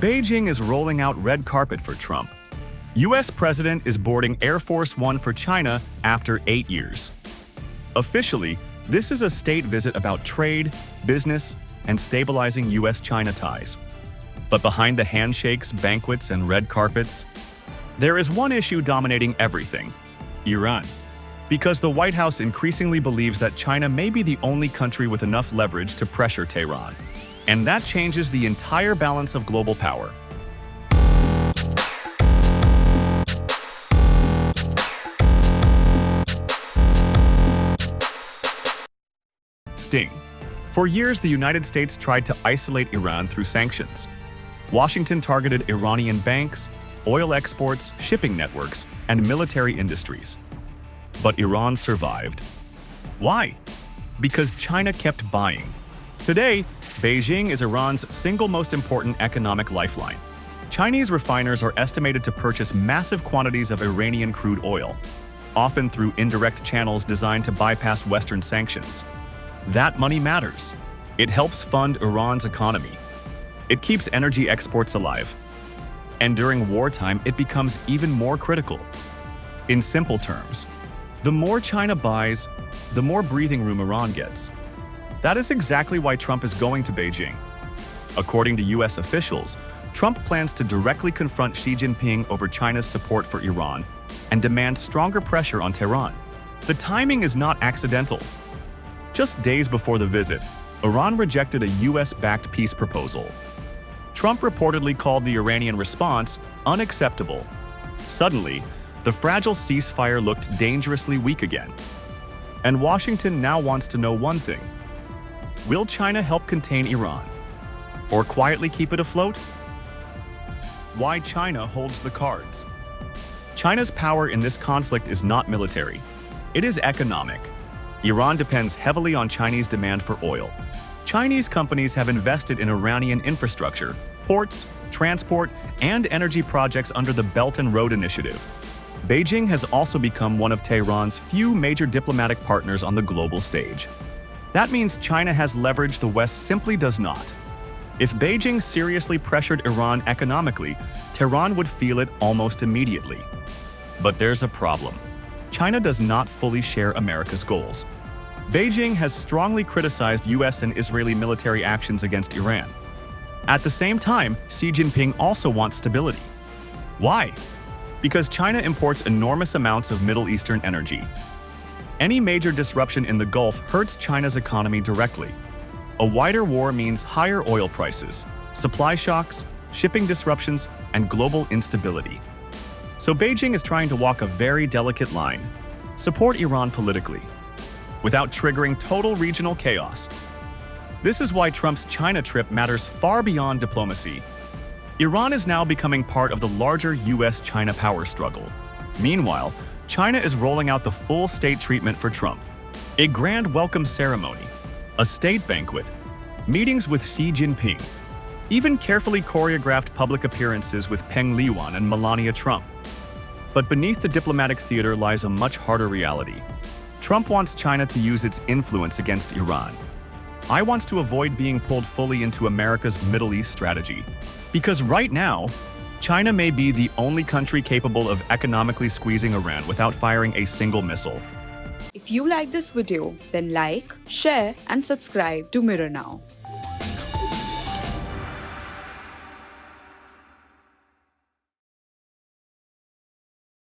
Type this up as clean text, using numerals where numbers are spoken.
Beijing is rolling out red carpet for Trump. US President is boarding Air Force One for China after 8 years. Officially, this is a state visit about trade, business, and stabilizing US-China ties. But behind the handshakes, banquets, and red carpets, there is one issue dominating everything: Iran. Because the White House increasingly believes that China may be the only country with enough leverage to pressure Tehran. And that changes the entire balance of global power. Sting. For years, the United States tried to isolate Iran through sanctions. Washington targeted Iranian banks, oil exports, shipping networks, and military industries. But Iran survived. Why? Because China kept buying. Today, Beijing is Iran's single most important economic lifeline. Chinese refiners are estimated to purchase massive quantities of Iranian crude oil, often through indirect channels designed to bypass Western sanctions. That money matters. It helps fund Iran's economy. It keeps energy exports alive. And during wartime, it becomes even more critical. In simple terms, the more China buys, the more breathing room Iran gets. That is exactly why Trump is going to Beijing. According to US officials, Trump plans to directly confront Xi Jinping over China's support for Iran and demand stronger pressure on Tehran. The timing is not accidental. Just days before the visit, Iran rejected a US-backed peace proposal. Trump reportedly called the Iranian response unacceptable. Suddenly, the fragile ceasefire looked dangerously weak again. And Washington now wants to know one thing: will China help contain Iran, or quietly keep it afloat? Why China holds the cards. China's power in this conflict is not military. It is economic. Iran depends heavily on Chinese demand for oil. Chinese companies have invested in Iranian infrastructure, ports, transport, and energy projects under the Belt and Road Initiative. Beijing has also become one of Tehran's few major diplomatic partners on the global stage. That means China has leverage the West simply does not. If Beijing seriously pressured Iran economically, Tehran would feel it almost immediately. But there's a problem. China does not fully share America's goals. Beijing has strongly criticized US and Israeli military actions against Iran. At the same time, Xi Jinping also wants stability. Why? Because China imports enormous amounts of Middle Eastern energy. Any major disruption in the Gulf hurts China's economy directly. A wider war means higher oil prices, supply shocks, shipping disruptions, and global instability. So Beijing is trying to walk a very delicate line: support Iran politically, without triggering total regional chaos. This is why Trump's China trip matters far beyond diplomacy. Iran is now becoming part of the larger US-China power struggle. Meanwhile, China is rolling out the full state treatment for Trump: a grand welcome ceremony, a state banquet, meetings with Xi Jinping, even carefully choreographed public appearances with Peng Liyuan and Melania Trump. But beneath the diplomatic theater lies a much harder reality. Trump wants China to use its influence against Iran. I wants to avoid being pulled fully into America's Middle East strategy. Because right now, China may be the only country capable of economically squeezing Iran without firing a single missile. If you like this video, then like, share, and subscribe to Mirror Now.